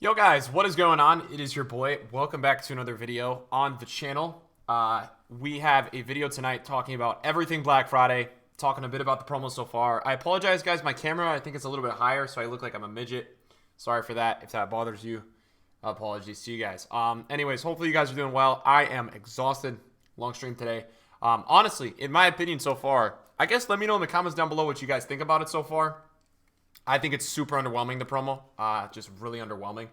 Yo guys, what is going on? It is your boy. Welcome back to another video on the channel. We have a video tonight talking about everything Black Friday, talking a bit about the promo so far. I apologize guys, my camera I think it's a little bit higher so I look like I'm a midget. Sorry for that if that bothers you. Apologies to you guys. Anyways, hopefully you guys are doing well. I am exhausted. Long stream today. Honestly, in my opinion so far, I guess let me know in the comments down below what you guys think about it so far. I think it's super underwhelming, the promo. Just really underwhelming.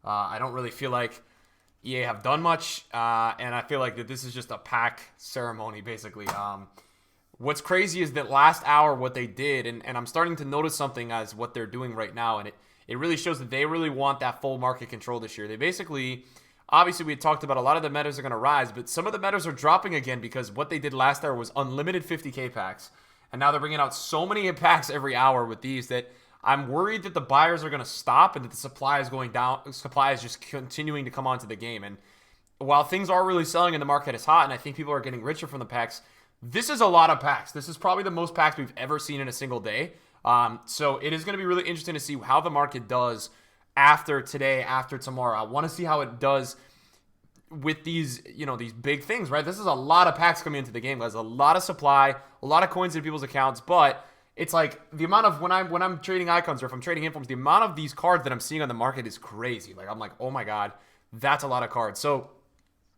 I don't really feel like EA have done much, and I feel like that this is just a pack ceremony, basically. What's crazy is that last hour, what they did, and I'm starting to notice something as what they're doing right now, and it really shows that they really want that full market control this year. They basically, obviously we had talked about a lot of the metas are going to rise, but some of the metas are dropping again because what they did last hour was unlimited 50k packs, and now they're bringing out so many packs every hour with these that I'm worried that the buyers are going to stop and that the supply is going down. Supply is just continuing to come onto the game. And while things are really selling and the market is hot and I think people are getting richer from the packs, this is a lot of packs. This is probably the most packs we've ever seen in a single day. So it is going to be really interesting to see how the market does after today, after tomorrow. I want to see how it does with these, these big things, right? This is a lot of packs coming into the game, guys. A lot of supply, a lot of coins in people's accounts, but it's like the amount of when I'm trading icons or if I'm trading informs, the amount of these cards that I'm seeing on the market is crazy. Like I'm like, oh my god, that's a lot of cards. So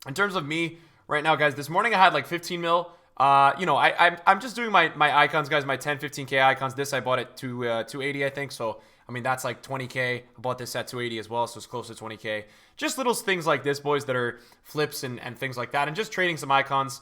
in terms of me right now, guys, this morning I had like 15 mil. I'm just doing my icons, guys, my 10, 15k icons. This I bought it to 280, I think. So I mean that's like 20k. I bought this at 280 as well, so it's close to 20k. Just little things like this, boys, that are flips and things like that, and just trading some icons.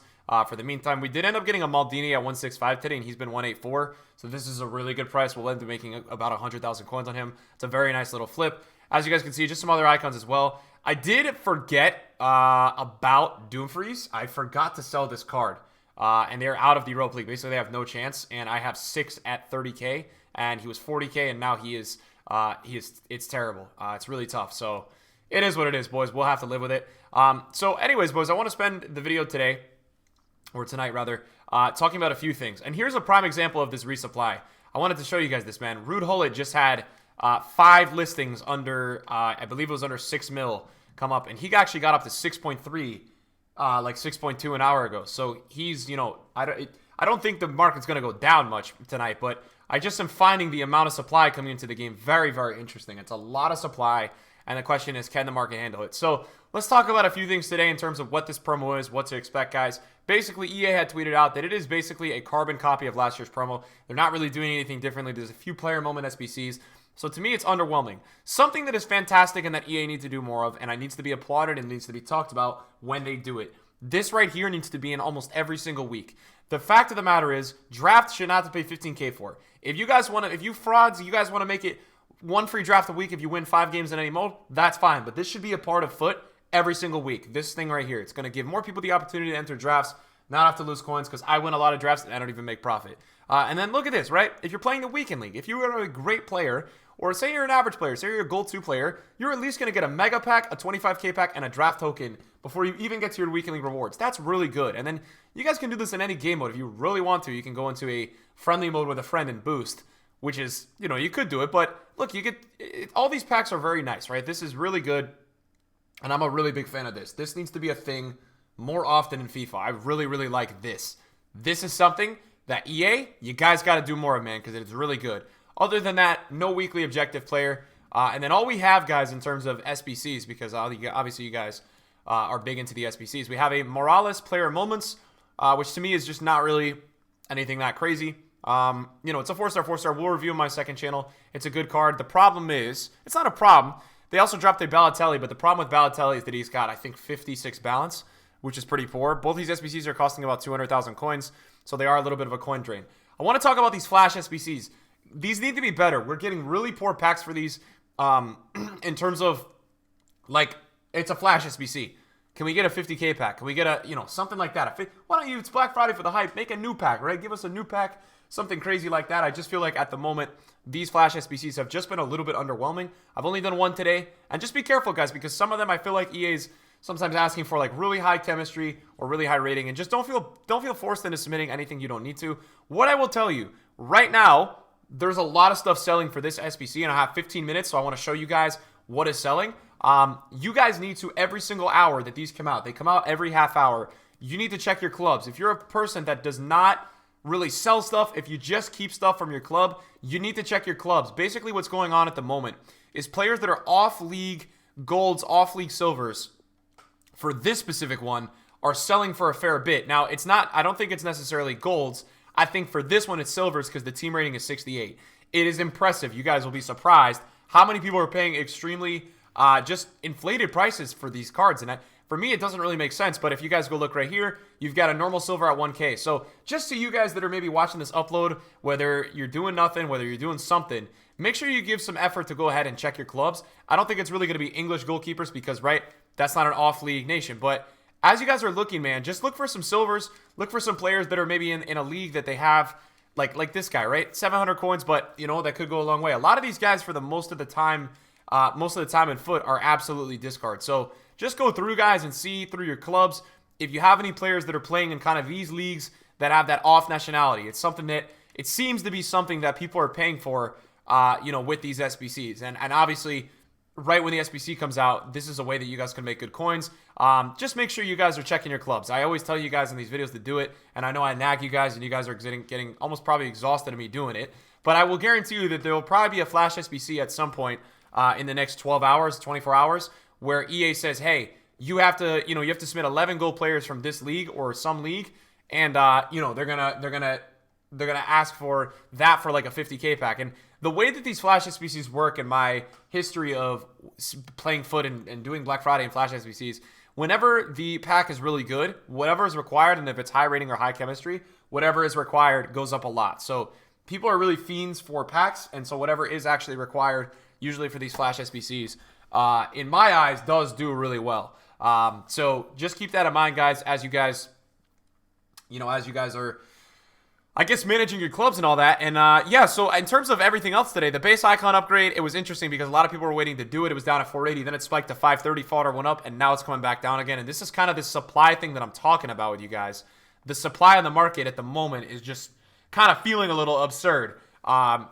For the meantime, we did end up getting a Maldini at 165 today, and he's been 184. So this is a really good price. We'll end up making about 100,000 coins on him. It's a very nice little flip. As you guys can see, just some other icons as well. I did forget about Doomfreeze. I forgot to sell this card, and they're out of the Europa League. Basically, they have no chance, and I have 6 at 30k, and he was 40k, and now he is. It's terrible. It's really tough. So it is what it is, boys. We'll have to live with it. So anyways, boys, I want to spend the video today, or tonight rather, talking about a few things. And here's a prime example of this resupply. I wanted to show you guys this, man. Rude Hullet just had 5 listings under, I believe it was under 6 mil come up, and he actually got up to 6.3, like 6.2 an hour ago. So he's, I don't think the market's going to go down much tonight, but I just am finding the amount of supply coming into the game very, very interesting. It's a lot of supply, and the question is, can the market handle it? So let's talk about a few things today in terms of what this promo is, what to expect, guys. Basically, EA had tweeted out that it is basically a carbon copy of last year's promo. They're not really doing anything differently. There's a few player moment SBCs. So to me, it's underwhelming. Something that is fantastic and that EA needs to do more of, and it needs to be applauded and needs to be talked about when they do it. This right here needs to be in almost every single week. The fact of the matter is, draft should not have to pay 15k for. If you guys want to, if you frauds, you guys want to make it one free draft a week if you win 5 games in any mode, that's fine. But this should be a part of FUT every single week. This thing right here, it's going to give more people the opportunity to enter drafts, not have to lose coins, because I win a lot of drafts and I don't even make profit. And then look at this, right? If you're playing the weekend league, if you are a great player, or say you're an average player, say you're a gold 2 player, you're at least going to get a mega pack, a 25k pack, and a draft token before you even get to your weekend league rewards. That's really good. And then you guys can do this in any game mode. If you really want to, you can go into a friendly mode with a friend and boost, which is, you could do it. But look, you get all these packs are very nice, right? This is really good. And I'm a really big fan of this. This needs to be a thing more often in FIFA. I really, really like this. This is something that EA, you guys got to do more of, man, because it's really good. Other than that, no weekly objective player. And then all we have, guys, in terms of SBCs, because obviously you guys are big into the SBCs, we have a Morales player moments, which to me is just not really anything that crazy. It's a 4-star, 4-star. We'll review on my second channel. It's a good card. The problem is, it's not a problem. They also dropped a Balotelli, but the problem with Balotelli is that he's got, I think, 56 balance, which is pretty poor. Both these SBCs are costing about 200,000 coins, so they are a little bit of a coin drain. I want to talk about these flash SBCs. These need to be better. We're getting really poor packs for these in terms of, like, it's a flash SBC. Can we get a 50k pack? Can we get a, something like that? Why don't you, it's Black Friday for the hype, make a new pack, right? Give us a new pack, something crazy like that. I just feel like at the moment, these flash SBCs have just been a little bit underwhelming. I've only done one today. And just be careful, guys, because some of them I feel like EA's sometimes asking for like really high chemistry or really high rating, and just don't feel forced into submitting anything you don't need to. What I will tell you, right now, there's a lot of stuff selling for this SBC, and I have 15 minutes, so I want to show you guys what is selling. You guys need to, every single hour that these come out, they come out every half hour, you need to check your clubs. If you're a person that does not really sell stuff, if you just keep stuff from your club, you need to check your clubs. Basically what's going on at the moment is players that are off league golds, off league silvers, for this specific one, are selling for a fair bit. Now, it's not, I don't think it's necessarily golds. I think for this one, it's silvers because the team rating is 68. It is impressive. You guys will be surprised how many people are paying extremely just inflated prices for these cards. And for me, it doesn't really make sense. But if you guys go look right here, you've got a normal silver at 1K. So just to you guys that are maybe watching this upload, whether you're doing nothing, whether you're doing something, make sure you give some effort to go ahead and check your clubs. I don't think it's really going to be English goalkeepers because, right, that's not an off-league nation. But as you guys are looking, man, just look for some silvers. Look for some players that are maybe in a league that they have, like this guy, right? 700 coins, but, you know, that could go a long way. A lot of these guys, for the most of the time in foot, are absolutely discard. So just go through, guys, and see through your clubs. If you have any players that are playing in kind of these leagues that have that off nationality, it's something that, it seems to be something that people are paying for, you know, with these SBCs. And obviously, right when the SBC comes out, this is a way that you guys can make good coins. Just make sure you guys are checking your clubs. I always tell you guys in these videos to do it, and I know I nag you guys, and you guys are getting almost probably exhausted of me doing it. But I will guarantee you that there will probably be a flash SBC at some point in the next 12 hours, 24 hours, where EA says, hey, you have to submit 11 gold players from this league or some league, and you know, they're gonna ask for that for like a 50K pack. And the way that these flash SBCs work in my history of playing foot and doing Black Friday and flash SBCs, whenever the pack is really good, whatever is required, and if it's high rating or high chemistry, whatever is required goes up a lot. So people are really fiends for packs, and so whatever is actually required, usually for these flash SBCs, in my eyes, does do really well. So just keep that in mind, guys, as you guys are, I guess, managing your clubs and all that. And yeah, so in terms of everything else today, the base icon upgrade, it was interesting because a lot of people were waiting to do it. It was down at 480, then it spiked to 530, fodder went up, and now it's coming back down again. And this is kind of the supply thing that I'm talking about with you guys. The supply on the market at the moment is just kind of feeling a little absurd.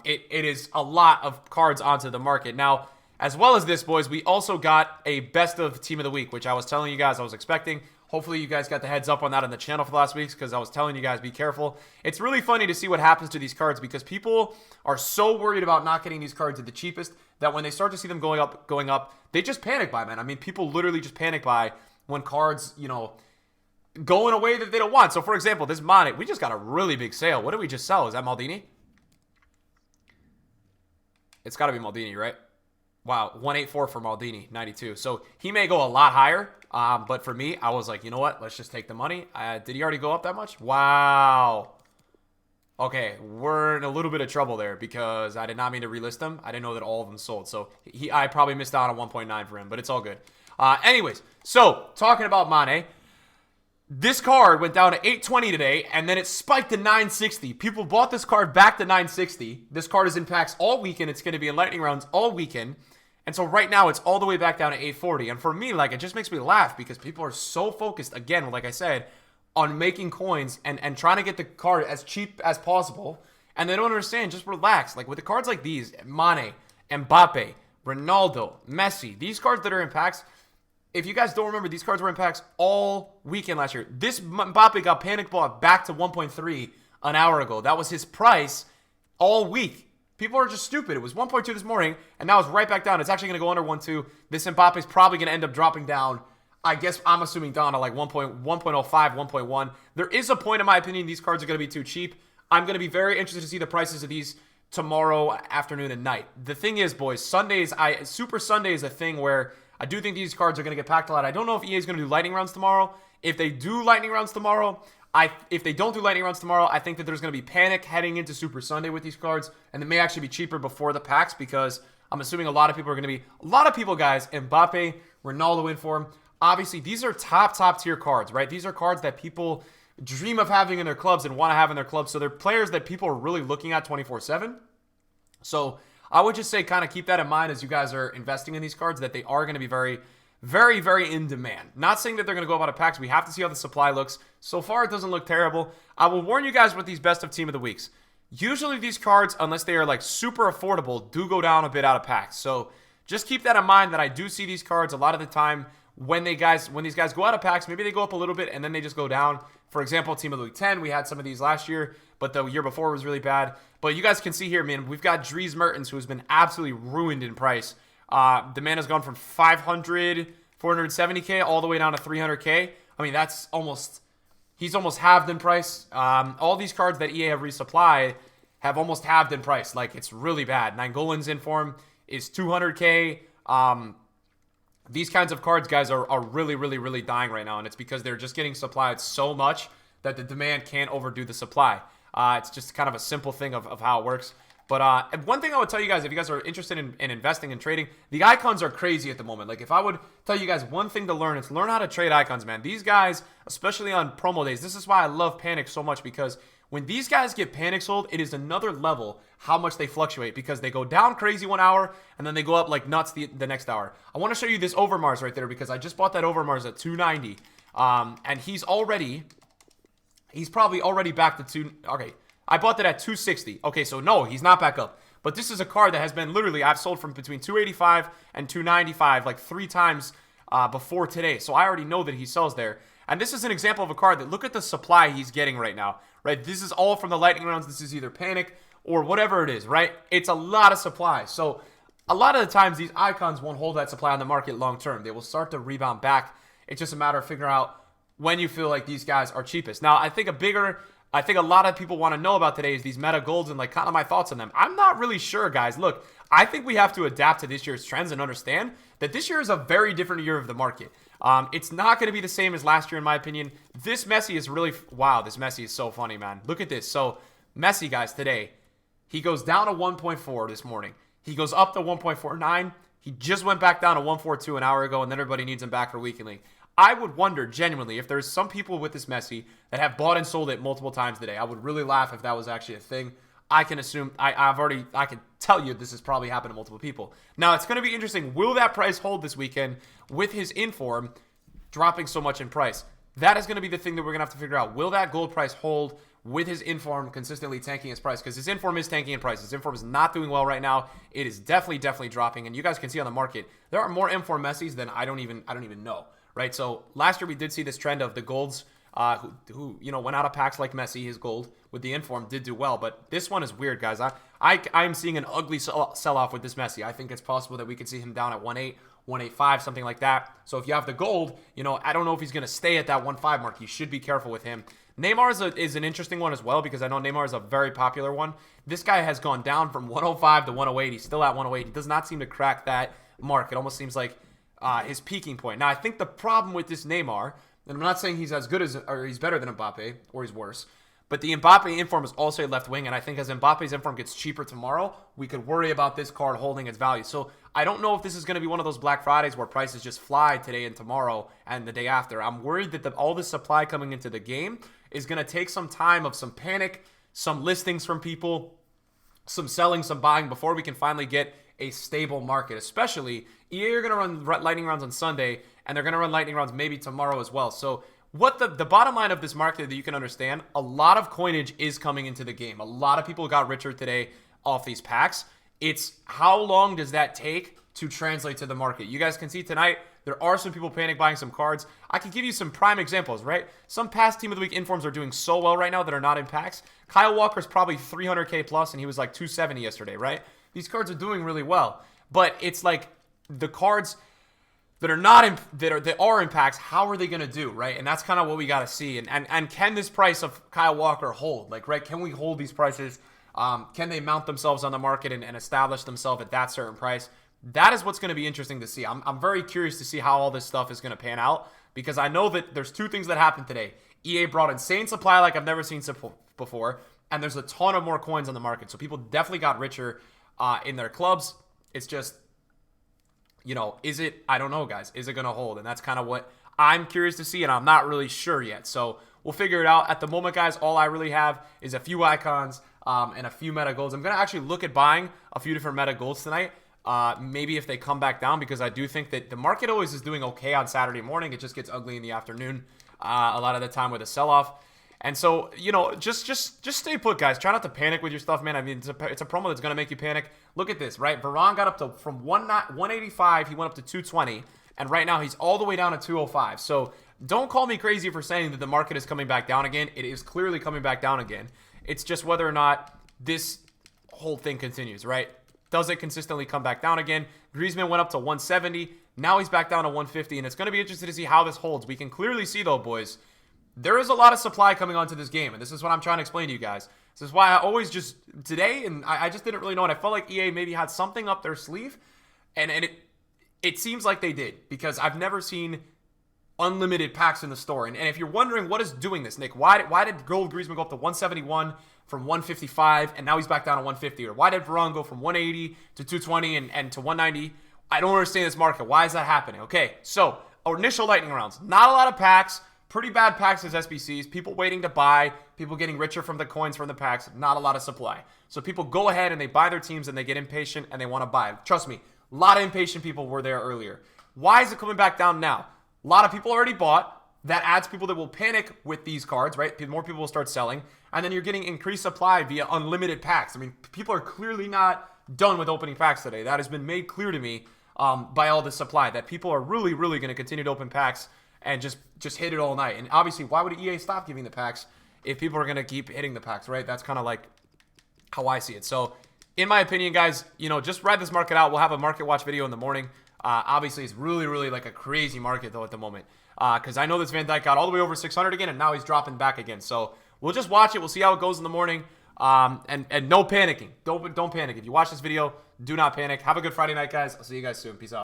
It is a lot of cards onto the market. Now, as well as this, boys, we also got a best of team of the week, which I was telling you guys I was expecting. Hopefully you guys got the heads up on that on the channel for the last weeks because I was telling you guys, be careful. It's really funny to see what happens to these cards because people are so worried about not getting these cards at the cheapest that when they start to see them going up, they just panic buy, man. I mean, people literally just panic buy when cards, you know, go in a way that they don't want. So, for example, this Mane, we just got a really big sale. What did we just sell? Is that Maldini? It's got to be Maldini, right? Wow, 184 for Maldini, 92. So he may go a lot higher, but for me, I was like, you know what? Let's just take the money. Did he already go up that much? Wow. Okay, we're in a little bit of trouble there because I did not mean to relist them. I didn't know that all of them sold. So I probably missed out on 1.9 for him, but it's all good. Anyways, so talking about Mane, this card went down to 820 today, and then it spiked to 960. People bought this card back to 960. This card is in packs all weekend. It's going to be in lightning rounds all weekend. And so right now, it's all the way back down to 840. And for me, like, it just makes me laugh because people are so focused, again, like I said, on making coins and trying to get the card as cheap as possible. And they don't understand. Just relax. Like, with the cards like these, Mane, Mbappe, Ronaldo, Messi, these cards that are in packs, if you guys don't remember, these cards were in packs all weekend last year. This Mbappe got panic bought back to 1.3 an hour ago. That was his price all week. People are just stupid. It was 1.2 this morning, and now it's right back down. It's actually going to go under 1.2. This Mbappe is probably going to end up dropping down. I guess I'm assuming down to like 1.05, 1.1. There is a point, in my opinion, these cards are going to be too cheap. I'm going to be very interested to see the prices of these tomorrow afternoon and night. The thing is, boys, Sundays, Super Sunday is a thing where I do think these cards are going to get packed a lot. I don't know if EA is going to do lightning rounds tomorrow. If they do lightning rounds tomorrow, if they don't do lightning rounds tomorrow, I think that there's going to be panic heading into Super Sunday with these cards, and they may actually be cheaper before the packs because I'm assuming a lot of people are going to be, a lot of people, guys, Mbappe, Ronaldo in form. Obviously, these are top tier cards, right? These are cards that people dream of having in their clubs and want to have in their clubs. So they're players that people are really looking at 24/7. So I would just say kind of keep that in mind as you guys are investing in these cards, that they are going to be very, very in demand. Not saying that they're going to go out of packs. We have to see how the supply looks. So far, it doesn't look terrible. I will warn you guys with these best of team of the weeks. Usually these cards, unless they are like super affordable, do go down a bit out of packs. So just keep that in mind that I do see these cards a lot of the time when these guys go out of packs. Maybe they go up a little bit and then they just go down. For example, Team of the Week 10, we had some of these last year, but the year before was really bad. But you guys can see here, man, we've got Dries Mertens, who has been absolutely ruined in price. The man has gone from 500, 470K all the way down to 300K. I mean, he's almost halved in price. All these cards that EA have resupplied have almost halved in price. Like, it's really bad. Nangolan's in form is 200K. These kinds of cards, guys, are really, really, really dying right now, and it's because they're just getting supplied so much that the demand can't overdo the supply. It's just kind of a simple thing of how it works. But one thing I would tell you guys, if you guys are interested in investing and trading, the icons are crazy at the moment. Like, if I would tell you guys one thing to learn, it's learn how to trade icons, man. These guys, especially on promo days, this is why I love Panic so much, because when these guys get Panic sold, it is another level how much they fluctuate, because they go down crazy 1 hour and then they go up like nuts the next hour. I want to show you this Overmars right there, because I just bought that Overmars at 290, and he's probably already back to okay, I bought that at 260. Okay, so no, he's not back up. But this is a card that has been literally, I've sold from between 285 and 295 like 3 times before today. So I already know that he sells there. And this is an example of a card that, look at the supply he's getting right now, right? This is all from the lightning rounds. This is either Panic or whatever it is, right? It's a lot of supply. So a lot of the times these icons won't hold that supply on the market long term. They will start to rebound back. It's just a matter of figuring out when you feel like these guys are cheapest. Now, I think a lot of people want to know about today is these meta golds and like kind of my thoughts on them. I'm not really sure, guys. Look, I think we have to adapt to this year's trends and understand that this year is a very different year of the market. It's not going to be the same as last year, in my opinion. This Messi is really, wow, this Messi is so funny, man. Look at this. So Messi, guys, today, he goes down to 1.4 this morning. He goes up to 1.49. He just went back down to 1.42 an hour ago, and then everybody needs him back for weekly. I would wonder, genuinely, if there's some people with this Messi that have bought and sold it multiple times today. I would really laugh if that was actually a thing. I can assume, I can tell you this has probably happened to multiple people. Now, it's going to be interesting. Will that price hold this weekend with his inform dropping so much in price? That is going to be the thing that we're going to have to figure out. Will that gold price hold with his inform consistently tanking his price? Because his inform is tanking in price. His inform is not doing well right now. It is definitely dropping. And you guys can see on the market, there are more inform Messis than I don't even know. Right, so last year we did see this trend of the golds who went out of packs like Messi. His gold with the inform did do well, but this one is weird, guys. I'm seeing an ugly sell-off with this Messi. I think it's possible that we could see him down at 1.8, 1.85, something like that. So if you have the gold, I don't know if he's going to stay at that 1.5 mark. You should be careful with him. Neymar is an interesting one as well, because I know Neymar is a very popular one. This guy has gone down from 105 to 108. He's still at 108. He does not seem to crack that mark. It almost seems like his peaking point. Now, I think the problem with this Neymar, and I'm not saying he's as good as, or he's better than Mbappe, or he's worse, but the Mbappe inform is also a left wing, and I think as Mbappe's inform gets cheaper tomorrow, we could worry about this card holding its value. So I don't know if this is going to be one of those Black Fridays where prices just fly today and tomorrow and the day after. I'm worried that all this supply coming into the game is going to take some time of some panic, some listings from people, some selling, some buying before we can finally get a stable market. Especially EA are going to run lightning rounds on Sunday, and they're going to run lightning rounds maybe tomorrow as well. So what the bottom line of this market that you can understand, a lot of coinage is coming into the game. A lot of people got richer today off these packs. It's how long does that take to translate to the market? You guys can see tonight there are some people panic buying some cards. I can give you some prime examples, right? Some past Team of the Week informs are doing so well right now that are not in packs. Kyle Walker's probably 300K plus, and he was like 270 yesterday, right? These cards are doing really well, but it's like the cards that are not in, that are in packs, how are they going to do, right? And that's kind of what we got to see. And can this price of Kyle Walker hold? Like, right, can we hold these prices? Can they mount themselves on the market and establish themselves at that certain price? That is what's going to be interesting to see. I'm very curious to see how all this stuff is going to pan out, because I know that there's two things that happened today. EA brought insane supply like I've never seen before, and there's a ton of more coins on the market. So people definitely got richer in their clubs. It's just, is it, I don't know, guys. Is it going to hold? And that's kind of what I'm curious to see, and I'm not really sure yet. So we'll figure it out. At the moment, guys, all I really have is a few icons and a few meta golds. I'm going to actually look at buying a few different meta golds tonight. Maybe if they come back down, because I do think that the market always is doing okay on Saturday morning. It just gets ugly in the afternoon a lot of the time with a sell-off. And so, you know, just stay put, guys. Try not to panic with your stuff, man. I mean, it's a promo that's going to make you panic. Look at this, right? Varane got up to from 185, he went up to 220, and right now he's all the way down to 205. So don't call me crazy for saying that the market is coming back down again. It is clearly coming back down again. It's just whether or not this whole thing continues, right? Does it consistently come back down again? Griezmann went up to 170. Now he's back down to 150, and it's going to be interesting to see how this holds. We can clearly see, though, boys, there is a lot of supply coming onto this game, and this is what I'm trying to explain to you guys. This is why I always just, today, and I just didn't really know, and I felt like EA maybe had something up their sleeve, and it seems like they did, because I've never seen unlimited packs in the store. And if you're wondering what is doing this, Nick, why did Gold Griezmann go up to 171 from 155, and now he's back down to 150? Or why did Varane go from 180 to 220 and to 190? I don't understand this market. Why is that happening? Okay, so initial lightning rounds. Not a lot of packs. Pretty bad packs as SBCs. People waiting to buy. People getting richer from the coins from the packs. Not a lot of supply. So people go ahead and they buy their teams and they get impatient and they want to buy. Trust me, a lot of impatient people were there earlier. Why is it coming back down now? A lot of people already bought. That adds people that will panic with these cards, right? More people will start selling. And then you're getting increased supply via unlimited packs. I mean, people are clearly not done with opening packs today. That has been made clear to me by all this supply, that people are really, really going to continue to open packs and just hit it all night. And obviously, why would EA stop giving the packs if people are going to keep hitting the packs, right? That's kind of like how I see it. So, in my opinion, guys, you know, just ride this market out. We'll have a market watch video in the morning. Obviously, it's really, really like a crazy market, though, at the moment. Because I know this Van Dijk got all the way over 600 again, and now he's dropping back again. So, we'll just watch it. We'll see how it goes in the morning. And no panicking. Don't panic. If you watch this video, do not panic. Have a good Friday night, guys. I'll see you guys soon. Peace out.